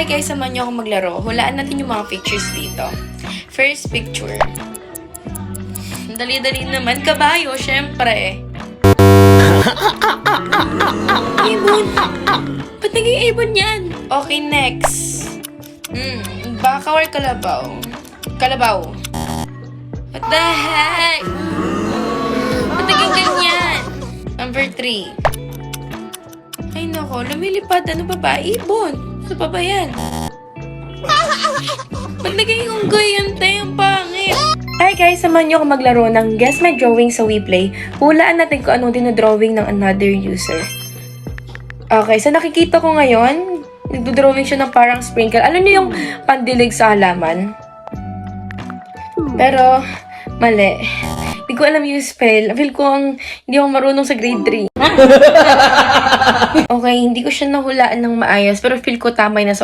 Hi guys, samahan niyo ako maglaro. Hulaan natin yung mga pictures dito. First picture. Dali-dali naman. Kabayo, syempre. Ibon. Ba't naging ibon yan? Okay, next. Baka or kalabaw? Kalabaw. What the heck? Ba't naging ganyan? Number 3. Ay nako, lumilipad. Ano pa ba? Ibon. Ano pa ba yan? Ba't naging unggoy yan tayo? Ang pangit. Hi guys, samahan niyo ako maglaro ng Guess My Drawing sa WePlay. Hulaan natin kung anong dinodrawing ng another user. Okay, so nakikita ko ngayon, nagdodrawing siya ng parang sprinkle. Alam niyo yung pandilig sa halaman? Pero, mali. Hindi ko alam yung spell. Feel ko hindi ako marunong sa grade 3. Okay, hindi ko siya nahulaan ng maayos, pero feel ko tama na sa